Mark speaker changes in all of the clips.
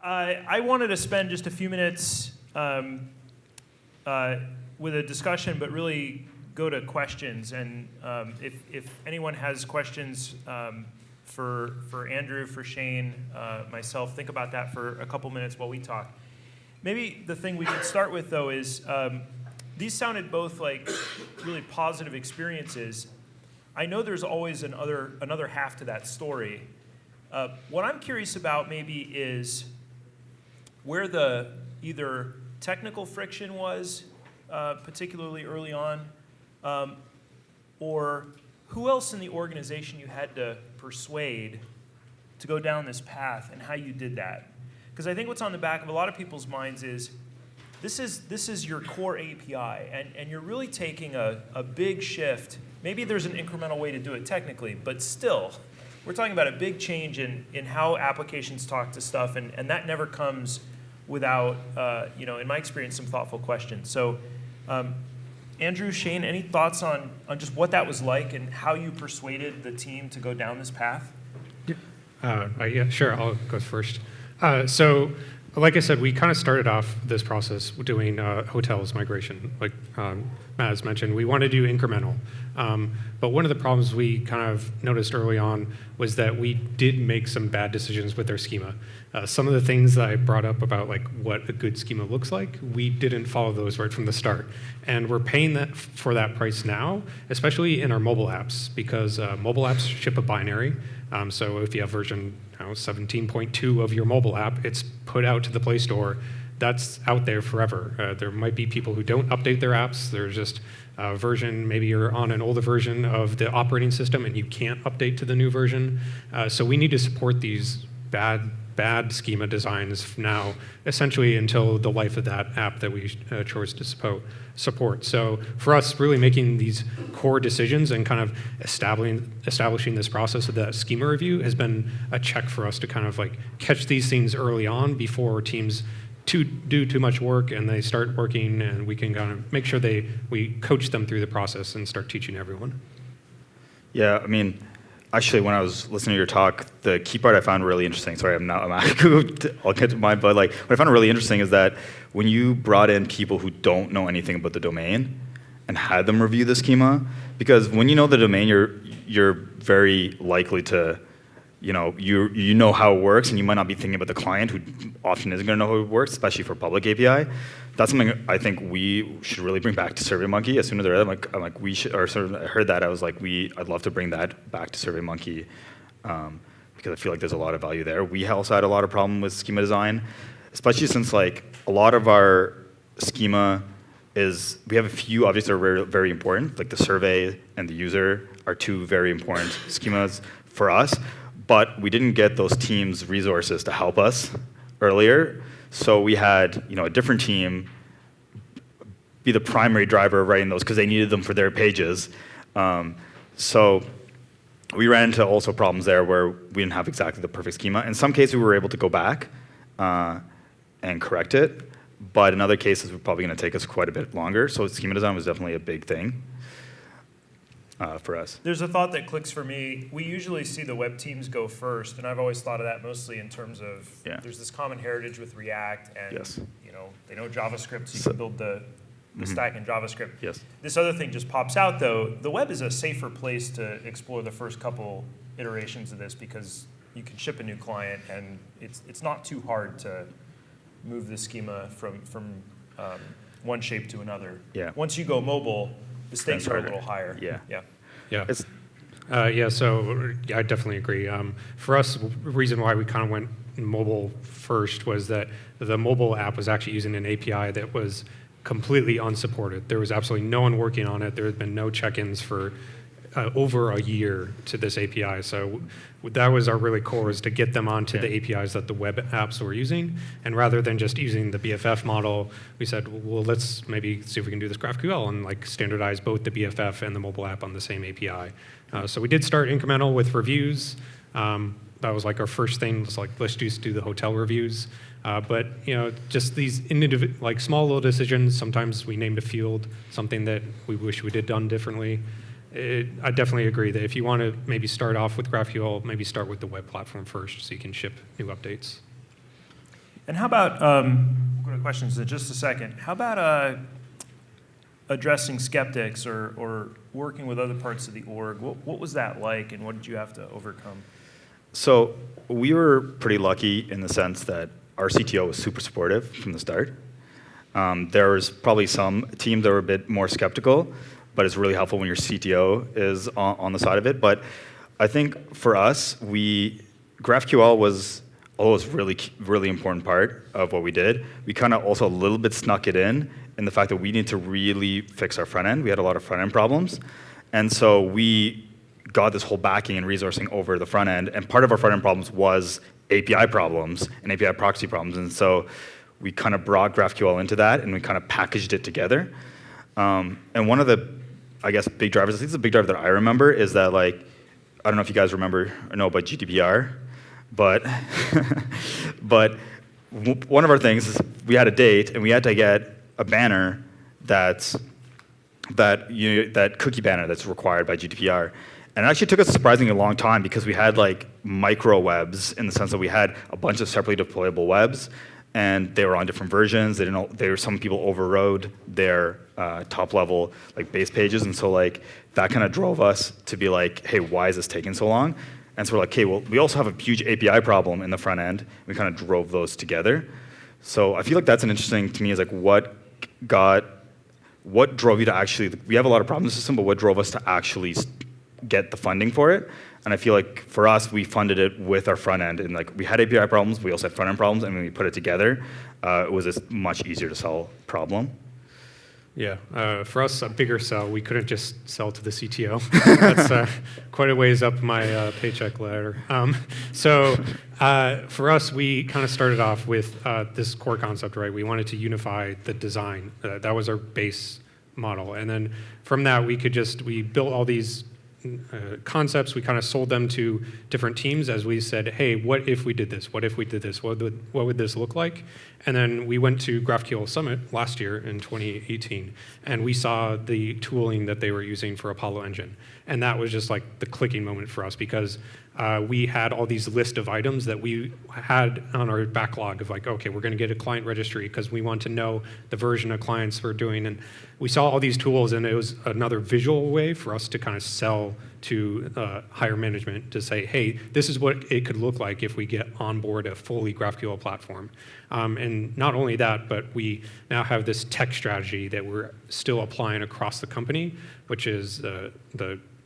Speaker 1: I wanted to spend just a few minutes with a discussion, but really go to questions. And if anyone has questions for Andrew, for Shane, myself, think about that for a couple minutes while we talk. Maybe the thing we could start with, though, is these sounded both like really positive experiences. I know there's always another half to that story. What I'm curious about maybe is where the either technical friction was, particularly early on, or who else in the organization you had to persuade to go down this path and how you did that. Because I think what's on the back of a lot of people's minds is this is your core API, and you're really taking a big shift. Maybe there's an incremental way to do it technically, but still, we're talking about a big change in how applications talk to stuff, and that never comes without, in my experience, some thoughtful questions. So, Andrew, Shane, any thoughts on just what that was like and how you persuaded the team to go down this path?
Speaker 2: Yeah, sure, I'll go first. So, like I said, we kind of started off this process doing hotels migration. Like Matt has mentioned, we want to do incremental. But one of the problems we kind of noticed early on was that we did make some bad decisions with our schema. Some of the things that I brought up about like what a good schema looks like, we didn't follow those right from the start. And we're paying that for that price now, especially in our mobile apps, because mobile apps ship a binary. So if you have version 17.2 of your mobile app, it's put out to the Play Store. That's out there forever. There might be people who don't update their apps. There's just a version, maybe you're on an older version of the operating system and you can't update to the new version. So we need to support these bad schema designs now, essentially until the life of that app that we chose to support. So for us, really making these core decisions and kind of establishing this process of that schema review has been a check for us to kind of like catch these things early on before teams do too much work and they start working, and we can kind of make sure we coach them through the process and start teaching everyone.
Speaker 3: Yeah, I mean, actually, when I was listening to your talk, the key part I found really interesting. Sorry, I'll get to mine, but like what I found really interesting is that when you brought in people who don't know anything about the domain and had them review the schema, because when you know the domain, you're very likely to, you know how it works, and you might not be thinking about the client, who often isn't going to know how it works, especially for public API. That's something I think we should really bring back to SurveyMonkey. As soon as I'm like we should, or sort of I heard that, I was like, I'd love to bring that back to SurveyMonkey, because I feel like there's a lot of value there. We also had a lot of problem with schema design, especially since like a lot of our schema we have a few objects that are very, very important, like the survey and the user are two very important schemas for us, but we didn't get those teams' resources to help us earlier. So we had a different team be the primary driver of writing those because they needed them for their pages. So we ran into also problems there where we didn't have exactly the perfect schema. In some cases, we were able to go back and correct it. But in other cases, we're probably going to take us quite a bit longer. So schema design was definitely a big thing for us.
Speaker 1: There's a thought that clicks for me. We usually see the web teams go first, and I've always thought of that mostly in terms of there's this common heritage with React, and they know JavaScript, so you can build the stack in JavaScript.
Speaker 3: Yes.
Speaker 1: This other thing just pops out, though. The web is a safer place to explore the first couple iterations of this because you can ship a new client, and it's not too hard to move the schema from one shape to another.
Speaker 3: Yeah.
Speaker 1: Once you go mobile, the stakes are a little higher.
Speaker 2: So I definitely agree. For us, the reason why we kind of went mobile first was that the mobile app was actually using an API that was completely unsupported. There was absolutely no one working on it. There had been no check-ins for over a year to this API. So that was our really core, is to get them onto the APIs that the web apps were using. And rather than just using the BFF model, we said, well, let's maybe see if we can do this GraphQL and like standardize both the BFF and the mobile app on the same API. So we did start incremental with reviews. That was like our first thing. Was like, let's just do the hotel reviews. But just these like small little decisions. Sometimes we named a field something that we wish we did done differently. I definitely agree that if you want to maybe start off with GraphQL, maybe start with the web platform first so you can ship new updates.
Speaker 1: And how about, we'll go to questions in just a second. How about addressing skeptics or working with other parts of the org? What was that like, and what did you have to overcome?
Speaker 3: So we were pretty lucky in the sense that our CTO was super supportive from the start. There was probably some teams that were a bit more skeptical, but it's really helpful when your CTO is on the side of it. But I think for us, GraphQL was always really important part of what we did. We kind of also a little bit snuck it in the fact that we need to really fix our front end. We had a lot of front end problems. And so we got this whole backing and resourcing over the front end. And part of our front end problems was API problems and API proxy problems. And so we kind of brought GraphQL into that and we kind of packaged it together. And one of the, I guess, big drivers, I think it's a big driver that I remember is that, like, I don't know if you guys remember or know about GDPR, but one of our things is we had a date and we had to get a banner that cookie banner that's required by GDPR. And it actually took us a surprisingly long time because we had like micro webs in the sense that we had a bunch of separately deployable webs, and they were on different versions. Some people overrode their top level like base pages, and so like that kind of drove us to be like, hey, why is this taking so long? And so we're like, okay, well, we also have a huge API problem in the front end. We kind of drove those together. So I feel like that's an interesting to me is like what drove you to actually, we have a lot of problems in the system, but what drove us to actually get the funding for it? And I feel like for us, we funded it with our front end. And like we had API problems, we also had front end problems, and when we put it together, it was a much easier to solve problem.
Speaker 2: Yeah, for us, a bigger sell, we couldn't just sell to the CTO. That's quite a ways up my paycheck ladder. So for us, we kind of started off with this core concept, right? We wanted to unify the design. That was our base model. And then from that, we built all these concepts. We kind of sold them to different teams as we said, hey, what if we did this? What if we did this? What would this look like? And then we went to GraphQL Summit last year in 2018, and we saw the tooling that they were using for Apollo Engine. And that was just like the clicking moment for us because we had all these list of items that we had on our backlog of like, okay, we're going to get a client registry because we want to know the version of clients we're doing. And we saw all these tools, and it was another visual way for us to kind of sell to higher management to say, hey, this is what it could look like if we get on board a fully GraphQL platform. And not only that, but we now have this tech strategy that we're still applying across the company, which is the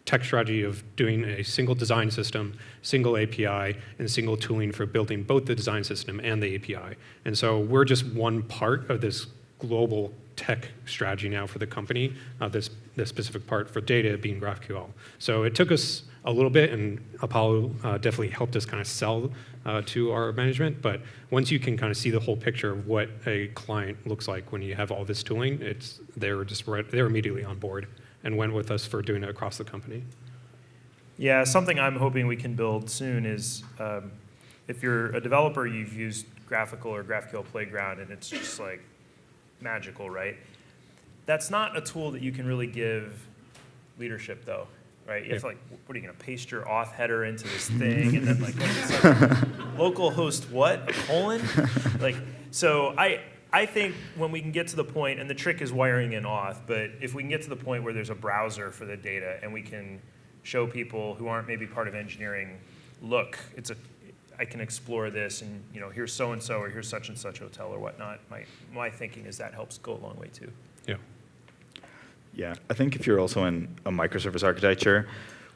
Speaker 2: tech strategy of doing a single design system, single API, and single tooling for building both the design system and the API. And so we're just one part of this global tech strategy now for the company, this specific part for data being GraphQL. So it took us a little bit, and Apollo definitely helped us kind of sell to our management. But once you can kind of see the whole picture of what a client looks like when you have all this tooling, they're immediately on board and went with us for doing it across the company.
Speaker 1: Yeah, something I'm hoping we can build soon is if you're a developer, you've used Graphical or GraphQL Playground, and it's just like magical, right? That's not a tool that you can really give leadership, though, right? You have to like, what are you going to paste your auth header into this thing, and then like, localhost what? A colon? Like, so I think when we can get to the point, and the trick is wiring in auth, but if we can get to the point where there's a browser for the data and we can show people who aren't maybe part of engineering, look, I can explore this, and here's so and so, or here's such and such hotel or whatnot. My thinking is that helps go a long way too.
Speaker 2: Yeah.
Speaker 3: Yeah, I think if you're also in a microservice architecture,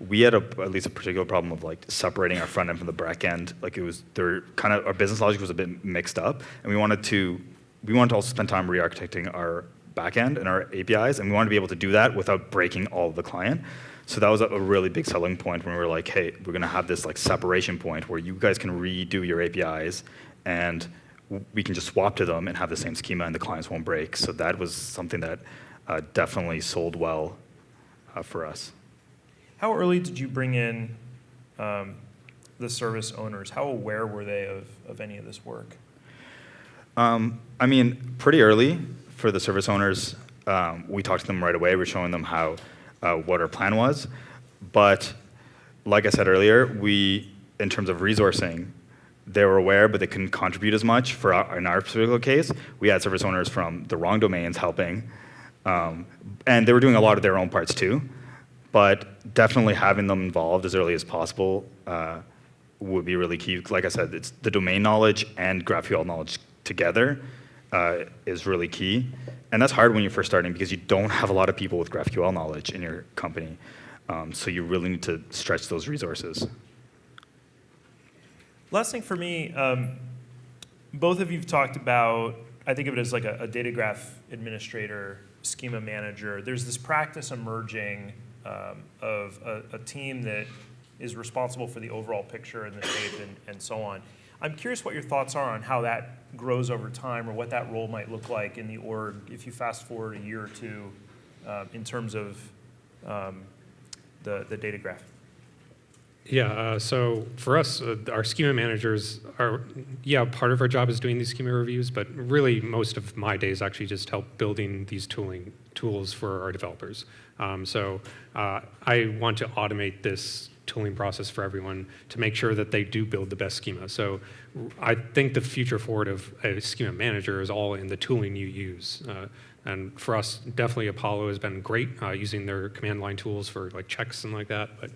Speaker 3: we had at least a particular problem of like separating our front end from the back end. Like our business logic was a bit mixed up, and we wanted to also spend time re-architecting our backend and our APIs, and we wanted to be able to do that without breaking all of the client. So that was a really big selling point when we were like, hey, we're going to have this like separation point where you guys can redo your APIs, and we can just swap to them and have the same schema, and the clients won't break. So that was something that definitely sold well for us.
Speaker 1: How early did you bring in the service owners? How aware were they of any of this work?
Speaker 3: I mean, pretty early for the service owners. We talked to them right away. We're showing them what our plan was. But like I said earlier, in terms of resourcing, they were aware, but they couldn't contribute as much. In our particular case, we had service owners from the wrong domains helping, and they were doing a lot of their own parts too. But definitely having them involved as early as possible would be really key. Like I said, it's the domain knowledge and GraphQL knowledge together is really key. And that's hard when you're first starting because you don't have a lot of people with GraphQL knowledge in your company. So you really need to stretch those resources.
Speaker 1: Last thing for me, both of you've talked about, I think of it as like a data graph administrator, schema manager. There's this practice emerging of a team that is responsible for the overall picture and the shape and so on. I'm curious what your thoughts are on how that grows over time or what that role might look like in the org if you fast forward a year or two in terms of the data graph.
Speaker 2: Yeah, so for us, our schema managers are, part of our job is doing these schema reviews, but really most of my days actually just help building these tools for our developers. So I want to automate this tooling process for everyone to make sure that they do build the best schema. So I think the future forward of a schema manager is all in the tooling you use. And for us, definitely Apollo has been great using their command line tools for like checks and like that. But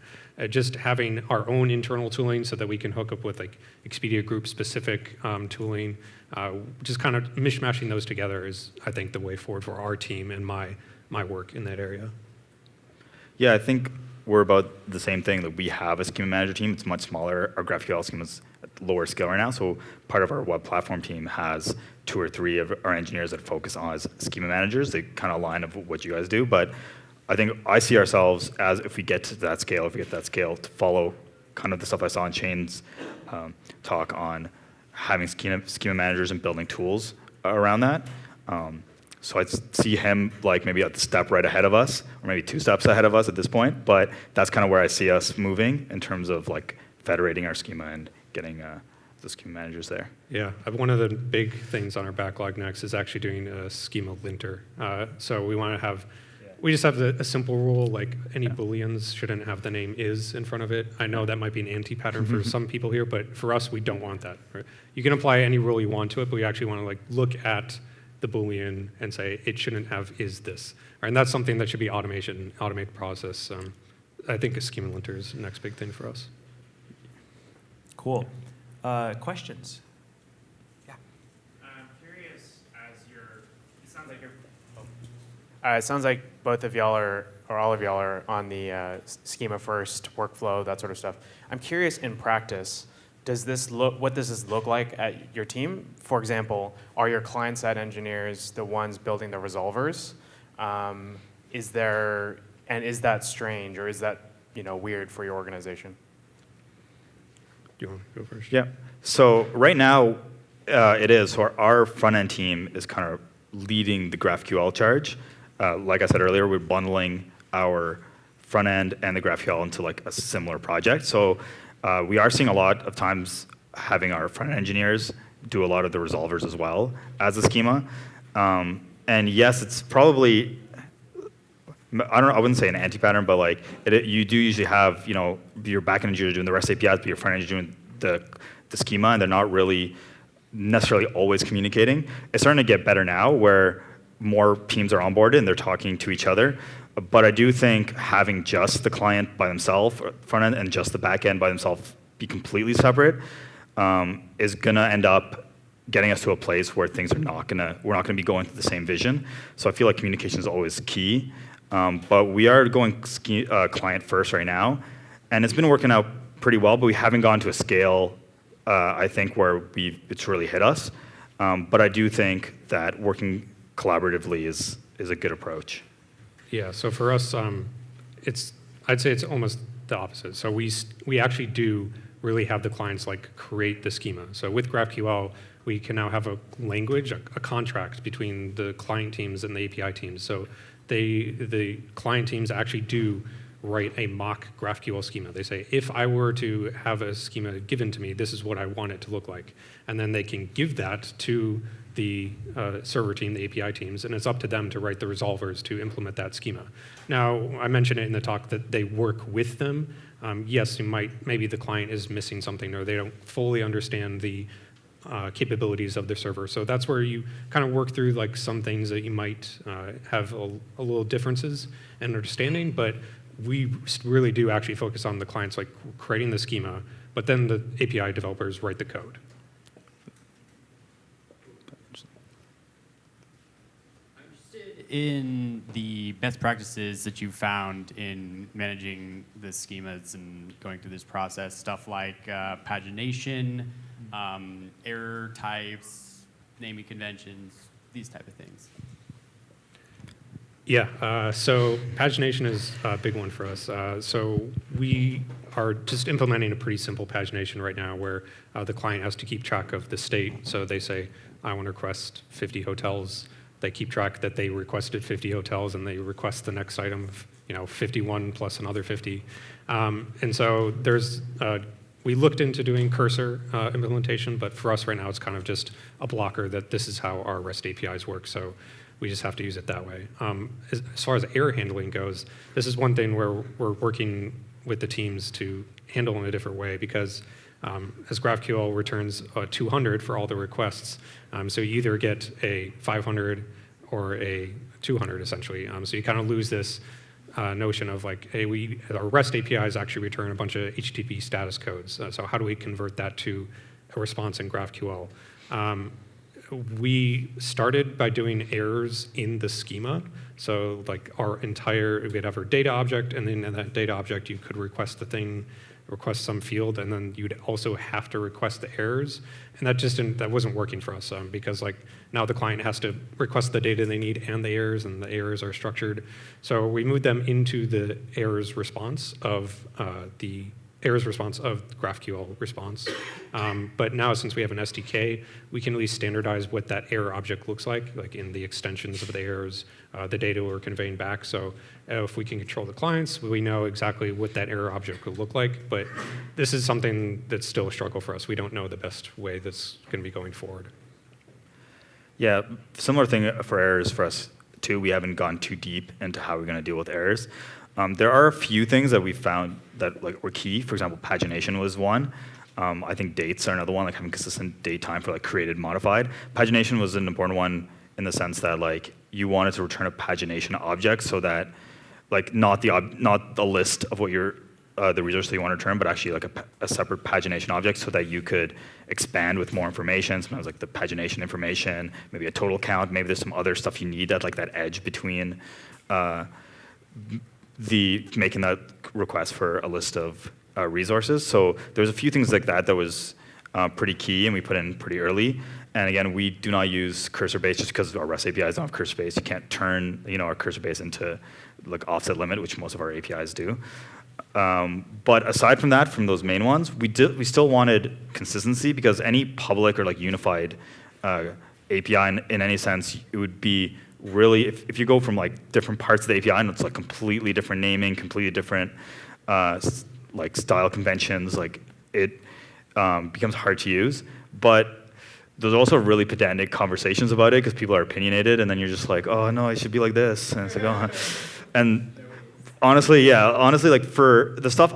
Speaker 2: just having our own internal tooling so that we can hook up with like Expedia group specific tooling, just kind of mishmashing those together is, I think, the way forward for our team and my work in that area.
Speaker 3: Yeah, I think we're about the same thing. That we have a schema manager team. It's much smaller. Our GraphQL schema is at lower scale right now. So part of our web platform team has 2 or 3 of our engineers that focus on as schema managers. They kind of align of what you guys do. But I think I see ourselves as if we get to that scale, to follow kind of the stuff I saw in Shane's talk on having schema managers and building tools around that. So I'd see him like maybe at the step right ahead of us, or maybe 2 steps ahead of us at this point. But that's kind of where I see us moving in terms of like federating our schema and getting the schema managers there.
Speaker 2: Yeah, one of the big things on our backlog next is actually doing a schema linter. So we want to have, we just have a simple rule, like any booleans shouldn't have the name is in front of it. I know that might be an anti-pattern for some people here, but for us, we don't want that. Right? You can apply any rule you want to it, but we actually want to like look at the Boolean and say it shouldn't have is this. Right? And that's something that should be automated process. I think a schema linter is the next big thing for us.
Speaker 1: Cool. Questions? Yeah.
Speaker 4: I'm curious, it sounds like both of y'all are, or all of y'all are on the schema first workflow, that sort of stuff. I'm curious in practice, what does this look like at your team? For example, are your client-side engineers the ones building the resolvers? Is that strange, or is that weird for your organization?
Speaker 2: Do you want to go first?
Speaker 3: Yeah. So right now, it is. So our front-end team is kind of leading the GraphQL charge. Like I said earlier, we're bundling our front-end and the GraphQL into like a similar project. So we are seeing a lot of times having our front-end engineers do a lot of the resolvers as well as a schema. And yes, it's probably, I wouldn't say an anti-pattern, but like you do usually have your backend engineer doing the REST APIs, but your front-end engineer doing the schema, and they're not really necessarily always communicating. It's starting to get better now where more teams are onboarded and they're talking to each other. But I do think having just the client by themselves, front end, and just the back end by themselves be completely separate is gonna end up getting us to a place where we're not gonna be going through the same vision. So I feel like communication is always key. But we are going client first right now, and it's been working out pretty well, but we haven't gone to a scale, I think, where it's really hit us. But I do think that working collaboratively is a good approach.
Speaker 2: Yeah, so for us, I'd say it's almost the opposite. So we actually do really have the clients like create the schema. So with GraphQL, we can now have a language, a contract between the client teams and the API teams. So the client teams actually do write a mock GraphQL schema. They say, if I were to have a schema given to me, this is what I want it to look like. And then they can give that to the server team, the API teams, and it's up to them to write the resolvers to implement that schema. Now, I mentioned it in the talk that they work with them, yes, maybe the client is missing something or they don't fully understand the capabilities of the server. So that's where you kind of work through like some things that you might have a little differences in understanding, but we really do actually focus on the clients like creating the schema, but then the API developers write the code.
Speaker 5: In the best practices that you've found in managing the schemas and going through this process, stuff like pagination, error types, naming conventions, these type of things.
Speaker 2: Yeah, so pagination is a big one for us. So we are just implementing a pretty simple pagination right now where the client has to keep track of the state. So they say, I want to request 50 hotels. They keep track that they requested 50 hotels and they request the next item of 51 plus another 50. And so we looked into doing cursor implementation, but for us right now it's kind of just a blocker that this is how our REST APIs work. So we just have to use it that way. As far as error handling goes, this is one thing where we're working with the teams to handle in a different way because as GraphQL returns 200 for all the requests, so you either get a 500 or a 200 essentially. So you kind of lose this notion of like, hey, our REST APIs actually return a bunch of HTTP status codes. So how do we convert that to a response in GraphQL? We started by doing errors in the schema. So like we'd have our data object, and then in that data object, you could request some field, and then you'd also have to request the errors. And that wasn't working for us because like now the client has to request the data they need and the errors are structured. So we moved them into the errors response of GraphQL response. But now since we have an SDK, we can at least standardize what that error object looks like in the extensions of the errors, the data we're conveying back. So if we can control the clients, we know exactly what that error object will look like. But this is something that's still a struggle for us. We don't know the best way that's going to be going forward.
Speaker 3: Yeah, similar thing for errors for us too. We haven't gone too deep into how we're going to deal with errors. There are a few things that we found that were key. For example, pagination was one. I think dates are another one, like having consistent date time for created, modified. Pagination was an important one in the sense that you wanted to return a pagination object so that not the list of what the resource that you want to return, but actually a separate pagination object so that you could expand with more information. Sometimes the pagination information, maybe a total count, maybe there's some other stuff you need that edge between making that request for a list of resources. So there's a few things like that was pretty key, and we put in pretty early. And again, we do not use cursor base just because our REST APIs don't have cursor base. You can't turn our cursor base into offset limit, which most of our APIs do. But aside from that, from those main ones, we still wanted consistency because any public or unified API in any sense, it would be really, if you go from different parts of the API and it's completely different naming, completely different style conventions, it becomes hard to use. But there's also really pedantic conversations about it because people are opinionated, and then you're just like, oh no, it should be like this, and it's oh. And honestly, for the stuff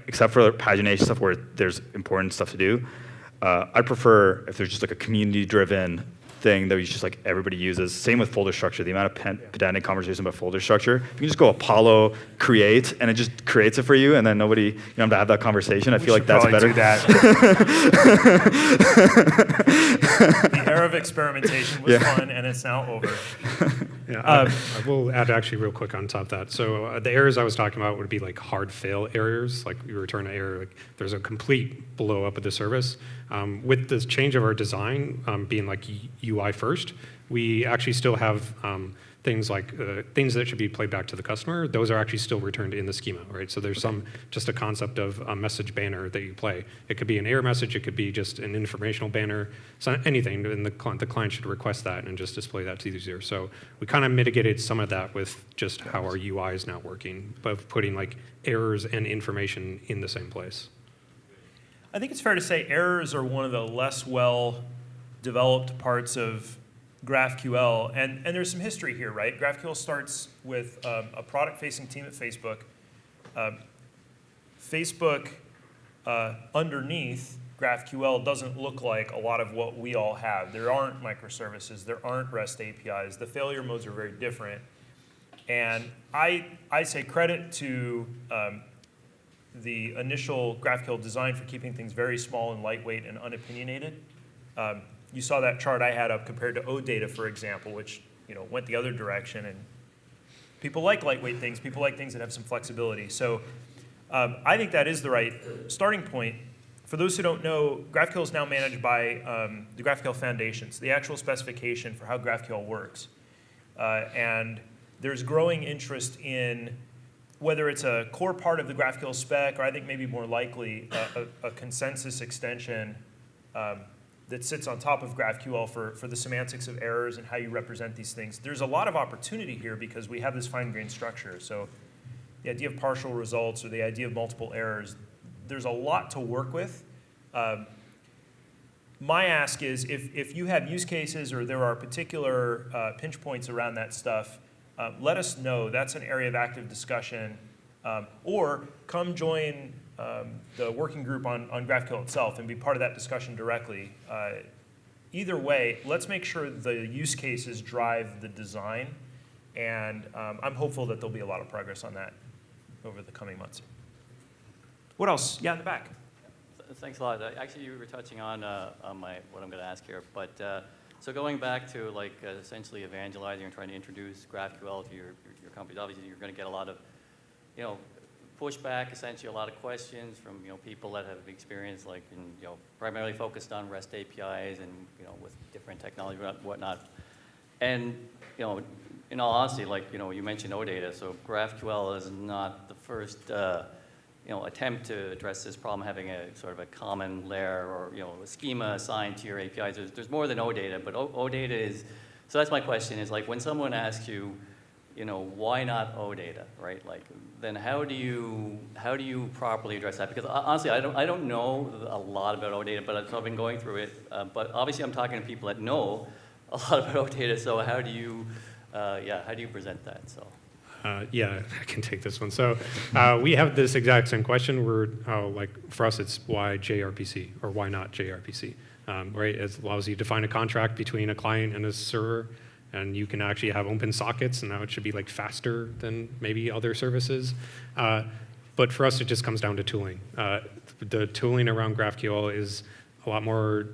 Speaker 3: except for pagination stuff where there's important stuff to do, I prefer if there's just a community-driven thing that just everybody uses. Same with folder structure. The amount of pedantic conversation about folder structure. You can just go Apollo create, and it just creates it for you, and then nobody have to have that conversation. I feel like that's better.
Speaker 1: Do that. The era of experimentation was fun, and it's now over.
Speaker 2: Yeah, I will add actually real quick on top of that. So the errors I was talking about would be hard fail errors, you return an error, there's a complete blow up of the service. With the change of our design being UI first, we actually still have things things that should be played back to the customer. Those are actually still returned in the schema, right? So there's just a concept of a message banner that you play. It could be an error message, it could be just an informational banner, so anything, and the client should request that and just display that to the user. So we kind of mitigated some of that with just how our UI is now working, but putting errors and information in the same place.
Speaker 1: I think it's fair to say errors are one of the less well-developed parts of GraphQL, and there's some history here, right? GraphQL starts with a product-facing team at Facebook Facebook underneath GraphQL doesn't look like a lot of what we all have. There aren't microservices, there aren't REST APIs. The failure modes are very different. And I say credit to the initial GraphQL design for keeping things very small and lightweight and unopinionated. You saw that chart I had up compared to OData, for example, which went the other direction. And people like lightweight things. People like things that have some flexibility. So I think that is the right starting point. For those who don't know, GraphQL is now managed by the GraphQL Foundations, the actual specification for how GraphQL works. And there's growing interest in whether it's a core part of the GraphQL spec, or I think maybe more likely a consensus extension that sits on top of GraphQL for the semantics of errors and how you represent these things. There's a lot of opportunity here because we have this fine-grained structure. So the idea of partial results or the idea of multiple errors, there's a lot to work with. My ask is if you have use cases or there are particular pinch points around that stuff, let us know. That's an area of active discussion. Or come join the working group on GraphQL itself and be part of that discussion directly. Either way, let's make sure the use cases drive the design. And I'm hopeful that there'll be a lot of progress on that over the coming months. What else? Yeah, in the back.
Speaker 6: Thanks a lot. Actually, you were touching on what I'm going to ask here. But so going back to essentially evangelizing and trying to introduce GraphQL to your companies, obviously you're going to get a lot of pushback, essentially a lot of questions from people that have experience primarily focused on REST APIs and with different technology and whatnot. And in all honesty, you mentioned OData, so GraphQL is not the first attempt to address this problem, having a sort of a common layer or a schema assigned to your APIs. There's more than OData, but OData is. So that's my question: is when someone asks you, why not OData, right? Then how do you properly address that? Because honestly, I don't know a lot about OData, but I've been going through it. But obviously, I'm talking to people that know a lot about OData. So how do you present that? So.
Speaker 2: Yeah, I can take this one. So we have this exact same question. For us, it's why JRPC or why not JRPC, right? It allows you to define a contract between a client and a server, and you can actually have open sockets, and now it should be faster than maybe other services. But for us, it just comes down to tooling. The tooling around GraphQL is a lot more.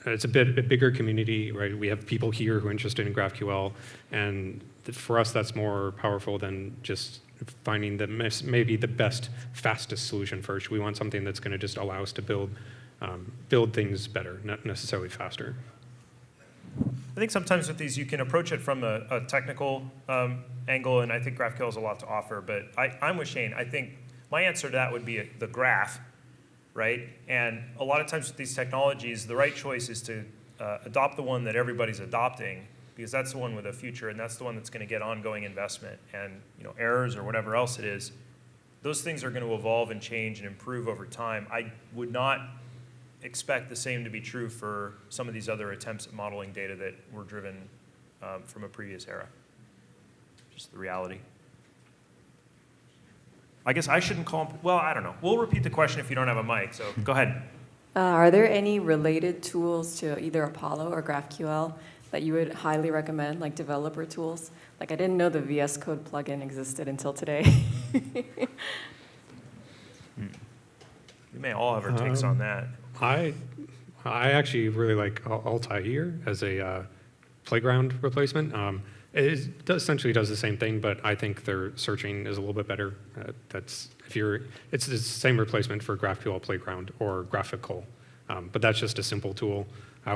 Speaker 2: It's a bigger community, right? We have people here who are interested in GraphQL, and for us, that's more powerful than just finding maybe the best, fastest solution first. We want something that's going to just allow us to build things better, not necessarily faster.
Speaker 1: I think sometimes with these, you can approach it from a technical angle, and I think GraphQL has a lot to offer. But I'm with Shane. I think my answer to that would be the graph, right? And a lot of times with these technologies, the right choice is to adopt the one that everybody's adopting, because that's the one with a future, and that's the one that's going to get ongoing investment. And errors or whatever else it is, those things are going to evolve and change and improve over time. I would not expect the same to be true for some of these other attempts at modeling data that were driven from a previous era. Just the reality. I guess I shouldn't call them, well, I don't know. We'll repeat the question if you don't have a mic, so go ahead.
Speaker 7: Are there any related tools to either Apollo or GraphQL that you would highly recommend, like developer tools? I didn't know the VS Code plugin existed until today.
Speaker 1: We may all have our takes on that.
Speaker 2: I actually really like Altair as a playground replacement. Essentially does the same thing, but I think their searching is a little bit better. It's the same replacement for GraphQL Playground or Graphical, but that's just a simple tool.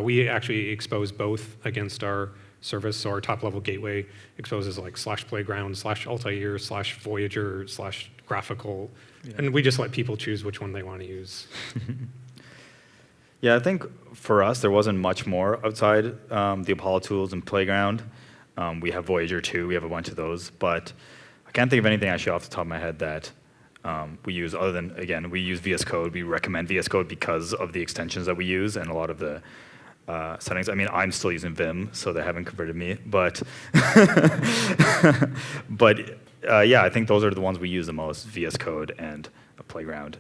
Speaker 2: We actually expose both against our service, so our top-level gateway exposes /playground, /Altair, /Voyager, /Graphical, and we just let people choose which one they want to use.
Speaker 3: Yeah, I think for us, there wasn't much more outside the Apollo tools and Playground. We have Voyager too, we have a bunch of those, but I can't think of anything actually off the top of my head that we use other than, again, we use VS Code. We recommend VS Code because of the extensions that we use and a lot of the settings. I mean, I'm still using Vim, so they haven't converted me, but yeah, I think those are the ones we use the most, VS Code and playground,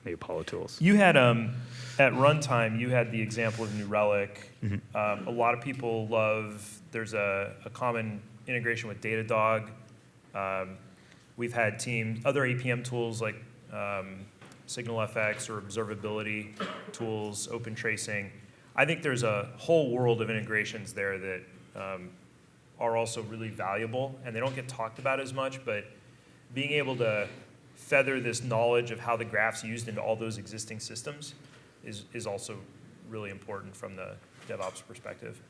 Speaker 3: maybe Apollo tools.
Speaker 1: You had, at runtime, you had the example of New Relic.
Speaker 3: Mm-hmm.
Speaker 1: A lot of people love, there's a common integration with Datadog. We've had other APM tools like SignalFX or observability tools, open tracing. I think there's a whole world of integrations there that are also really valuable, and they don't get talked about as much, but being able to feather this knowledge of how the graph's used into all those existing systems is also really important from the DevOps perspective.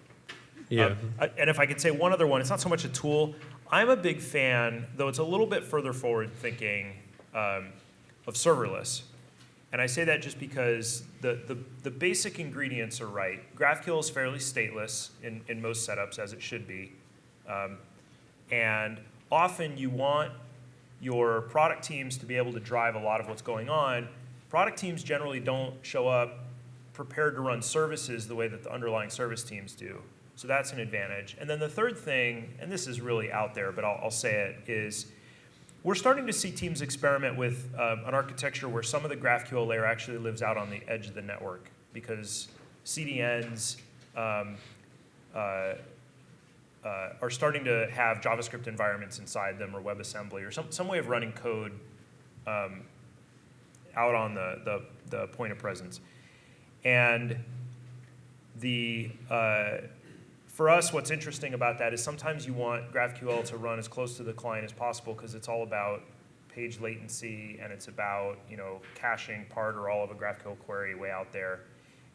Speaker 2: Yeah.
Speaker 1: And if I could say one other one, it's not so much a tool. I'm a big fan, though it's a little bit further forward thinking, of serverless. And I say that just because the basic ingredients are right. GraphQL is fairly stateless in most setups, as it should be. And often you want your product teams to be able to drive a lot of what's going on. Product teams generally don't show up prepared to run services the way that the underlying service teams do. So that's an advantage. And then the third thing, and this is really out there, but I'll say it, is we're starting to see teams experiment with an architecture where some of the GraphQL layer actually lives out on the edge of the network, because CDNs are starting to have JavaScript environments inside them, or WebAssembly, or some way of running code out on the point of presence. And for us, what's interesting about that is sometimes you want GraphQL to run as close to the client as possible, because it's all about page latency, and it's about caching part or all of a GraphQL query way out there.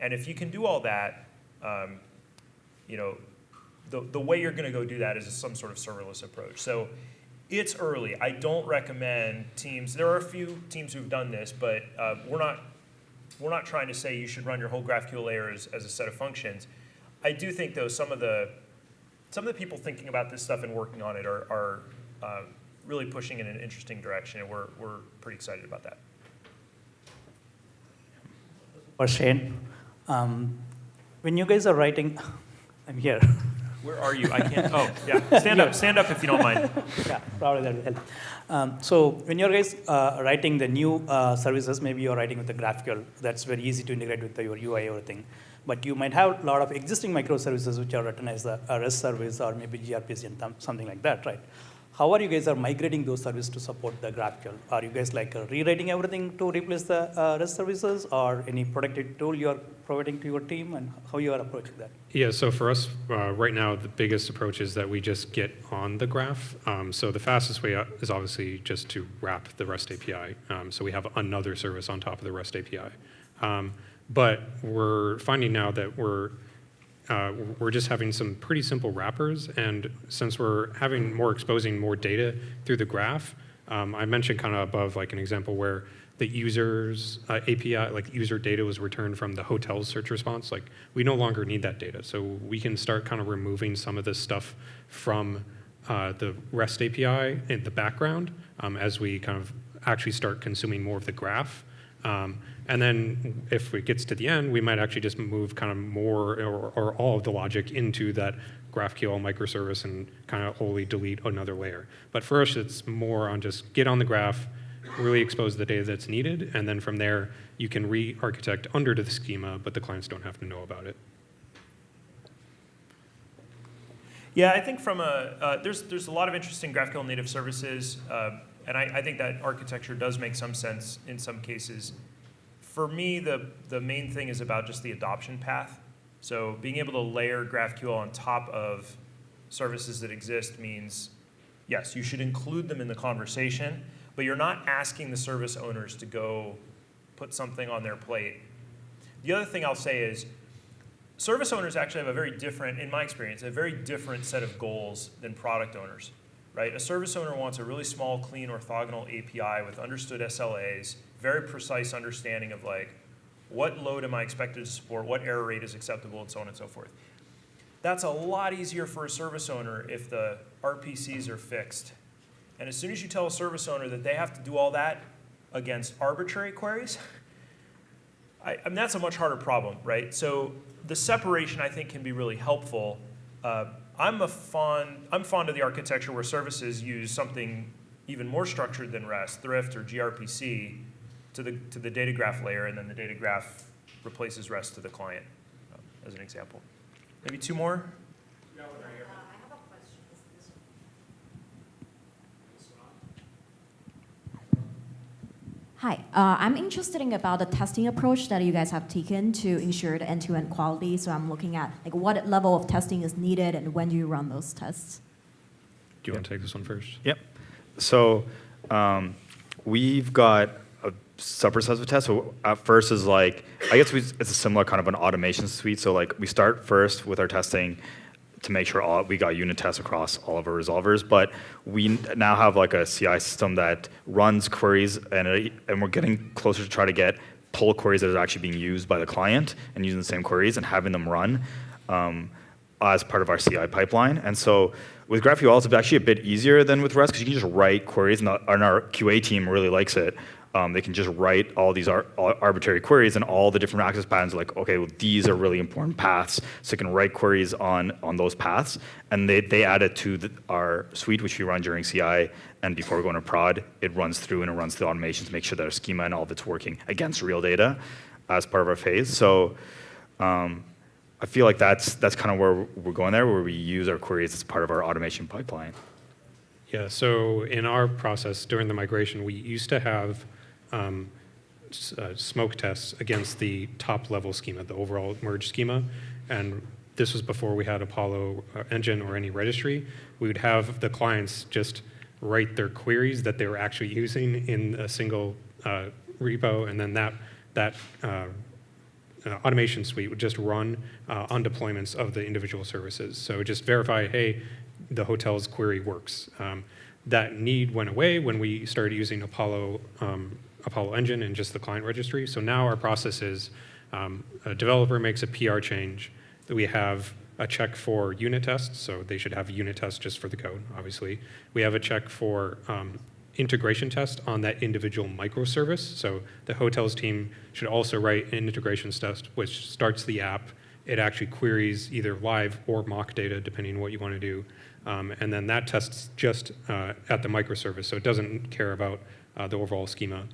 Speaker 1: And if you can do all that, the way you're going to go do that is some sort of serverless approach. So it's early. I don't recommend teams. There are a few teams who've done this, but we're not trying to say you should run your whole GraphQL layer as a set of functions. I do think, though, some of the people thinking about this stuff and working on it are really pushing in an interesting direction, and we're pretty excited about that.
Speaker 8: For Shane, when you guys are writing, I'm here.
Speaker 1: Where are you? I can't. Oh, yeah. Stand up if you don't mind.
Speaker 8: Yeah, probably that will help. So when you're guys writing the new services, maybe you're writing with the GraphQL. That's very easy to integrate with your UI, everything. But you might have a lot of existing microservices which are written as a REST service or maybe gRPC and something like that, right? How are you guys are migrating those services to support the GraphQL? Are you guys like rewriting everything to replace the REST services, or any productive tool you are providing to your team, and how you are approaching that?
Speaker 2: Yeah, so for us, right now, the biggest approach is that we just get on the graph. So the fastest way is obviously just to wrap the REST API. So we have another service on top of the REST API. But we're finding now that we're just having some pretty simple wrappers, and since we're having exposing more data through the graph, I mentioned kind of above like an example where the user's API, like user data was returned from the hotel's search response. Like we no longer need that data, so we can start kind of removing some of this stuff from the REST API in the background as we kind of actually start consuming more of the graph. And then if it gets to the end, we might actually just move kind of more or all of the logic into that GraphQL microservice and kind of wholly delete another layer. But for us, it's more on just get on the graph, really expose the data that's needed, and then from there, you can re-architect under the schema, but the clients don't have to know about it.
Speaker 1: Yeah, I think there's a lot of interesting GraphQL native services, and I think that architecture does make some sense in some cases. For me, the main thing is about just the adoption path. So being able to layer GraphQL on top of services that exist means, yes, you should include them in the conversation, but you're not asking the service owners to go put something on their plate. The other thing I'll say is, service owners actually have a very different, in my experience, a very different set of goals than product owners, right? A service owner wants a really small, clean, orthogonal API with understood SLAs, very precise understanding of like, what load am I expected to support, what error rate is acceptable, and so on and so forth. That's a lot easier for a service owner if the RPCs are fixed. And as soon as you tell a service owner that they have to do all that against arbitrary queries, I mean, that's a much harder problem, right? So the separation, I think, can be really helpful. I'm fond of the architecture where services use something, even more structured than REST, Thrift or gRPC, to the data graph layer, and then the data graph replaces REST to the client, as an example. Maybe two more?
Speaker 9: Hi, I'm interested in about the testing approach that you guys have taken to ensure the end-to-end quality. So I'm looking at like what level of testing is needed and when do you run those tests?
Speaker 2: Do you want to take this one first?
Speaker 3: Yep. So we've got a separate set of tests. So at first is like, I guess it's a similar kind of an automation suite. So like we start first with our testing to make sure we got unit tests across all of our resolvers, but we now have like a CI system that runs queries, and we're getting closer to try to get pull queries that are actually being used by the client and using the same queries and having them run as part of our CI pipeline. And so with GraphQL, it's actually a bit easier than with REST because you can just write queries, and our QA team really likes it. They can just write all these arbitrary queries, and all the different access patterns are like, okay, well, these are really important paths, so you can write queries on those paths, and they add it to our suite, which we run during CI, and before we go into prod, it runs through, and it runs the automations to make sure that our schema and all of it's working against real data as part of our phase. So I feel like that's kind of where we're going there, where we use our queries as part of our automation pipeline.
Speaker 2: Yeah, so in our process during the migration, we used to have smoke tests against the top level schema, the overall merge schema. And this was before we had Apollo engine or any registry. We would have the clients just write their queries that they were actually using in a single repo, and then that automation suite would just run on deployments of the individual services. So just verify, hey, the hotel's query works. That need went away when we started using Apollo engine and just the client registry. So now our process is a developer makes a PR change. We have a check for unit tests, so they should have a unit test just for the code, obviously. We have a check for integration test on that individual microservice. So the hotels team should also write an integration test, which starts the app. It actually queries either live or mock data, depending on what you want to do. And then that tests just at the microservice, so it doesn't care about the overall schema.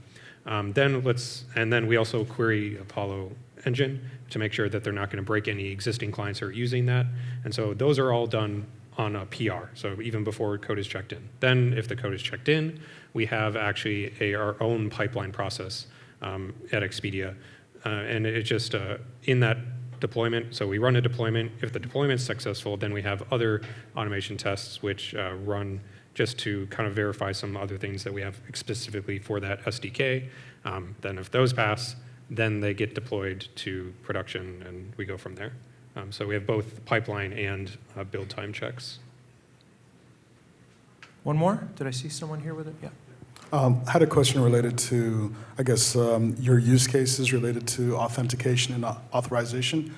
Speaker 2: Then we also query Apollo engine to make sure that they're not going to break any existing clients who are using that. And so those are all done on a PR, so even before code is checked in. Then if the code is checked in, we have actually our own pipeline process at Expedia. And it's just in that deployment, so we run a deployment. If the deployment's successful, then we have other automation tests which run just to kind of verify some other things that we have specifically for that SDK. Then if those pass, then they get deployed to production, and we go from there. So we have both pipeline and build time checks.
Speaker 1: One more? Did I see someone here with it? Yeah.
Speaker 10: I had a question related to, I guess, your use cases related to authentication and authorization,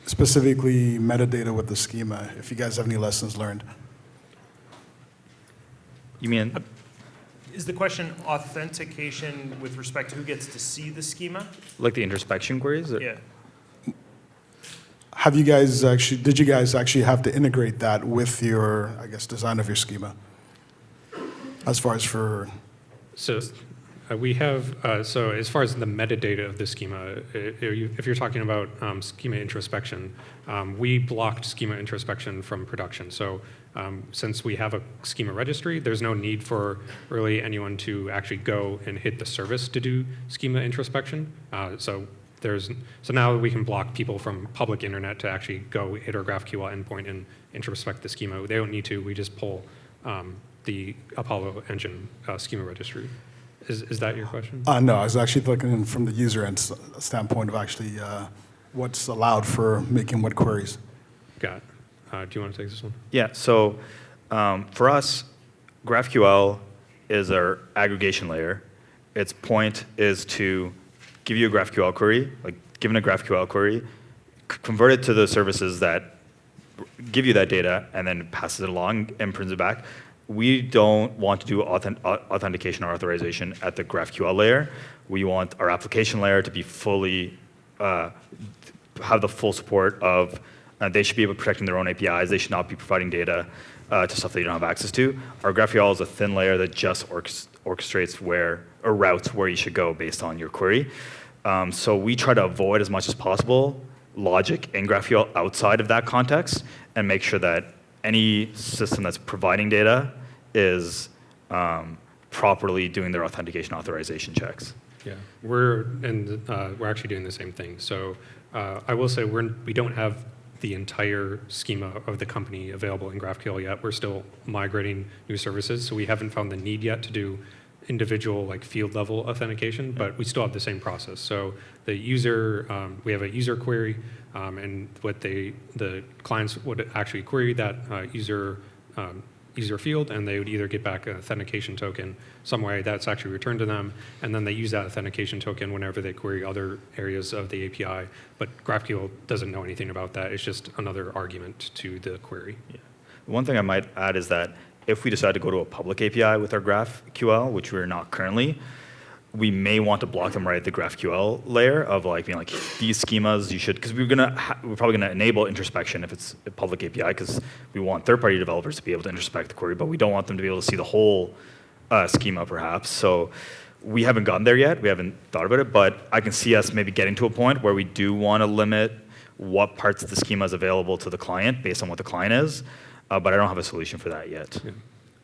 Speaker 10: specifically metadata with the schema, if you guys have any lessons learned.
Speaker 3: You mean?
Speaker 1: Is the question authentication with respect to who gets to see the schema?
Speaker 3: Like the introspection queries? Or?
Speaker 1: Yeah.
Speaker 10: Did you guys actually have to integrate that with your, I guess, design of your schema? As far as for...
Speaker 2: So we have, so as far as the metadata of the schema, if you're talking about schema introspection, we blocked schema introspection from production. So since we have a schema registry, there's no need for really anyone to actually go and hit the service to do schema introspection. So now we can block people from public internet to actually go hit our GraphQL endpoint and introspect the schema. They don't need to. We just pull the Apollo engine schema registry. Is that your question?
Speaker 10: No, I was actually looking from the user end standpoint of actually what's allowed for making what queries.
Speaker 2: Got it. Do you want to take this one?
Speaker 3: Yeah, so for us, GraphQL is our aggregation layer. Its point is to give you a GraphQL query, like given a GraphQL query, convert it to the services that give you that data, and then passes it along and prints it back. We don't want to do authentication or authorization at the GraphQL layer. We want our application layer to be fully, have the full support of They should be able to protecting their own APIs. They should not be providing data to stuff that you don't have access to. Our GraphQL is a thin layer that just orchestrates or routes where you should go based on your query. So we try to avoid as much as possible logic in GraphQL outside of that context and make sure that any system that's providing data is properly doing their authentication authorization checks.
Speaker 2: Yeah, we're actually doing the same thing. So I will say we don't have the entire schema of the company available in GraphQL yet. We're still migrating new services, so we haven't found the need yet to do individual like field level authentication, but we still have the same process. So the user, we have a user query, and what the clients would actually query that user field, and they would either get back an authentication token some way that's actually returned to them, and then they use that authentication token whenever they query other areas of the API. But GraphQL doesn't know anything about that. It's just another argument to the query.
Speaker 3: Yeah. One thing I might add is that if we decide to go to a public API with our GraphQL, which we're not currently, we may want to block them right at the GraphQL layer of like being like, these schemas you should, because we're probably gonna enable introspection if it's a public API, because we want third-party developers to be able to introspect the query, but we don't want them to be able to see the whole schema perhaps. So we haven't gotten there yet. We haven't thought about it, but I can see us maybe getting to a point where we do want to limit what parts of the schema is available to the client based on what the client is, but I don't have a solution for that yet.
Speaker 2: Yeah.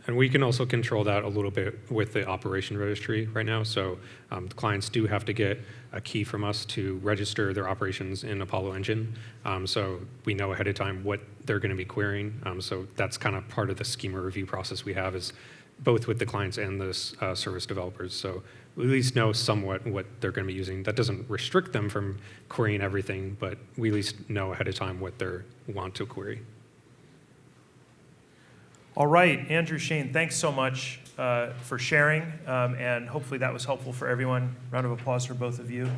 Speaker 2: And we can also control that a little bit with the operation registry right now. So the clients do have to get a key from us to register their operations in Apollo Engine. So we know ahead of time what they're going to be querying. So that's kind of part of the schema review process we have, is both with the clients and the service developers. So we at least know somewhat what they're going to be using. That doesn't restrict them from querying everything, but we at least know ahead of time what they want to query.
Speaker 1: All right, Andrew, Shane, thanks so much for sharing, and hopefully that was helpful for everyone. Round of applause for both of you.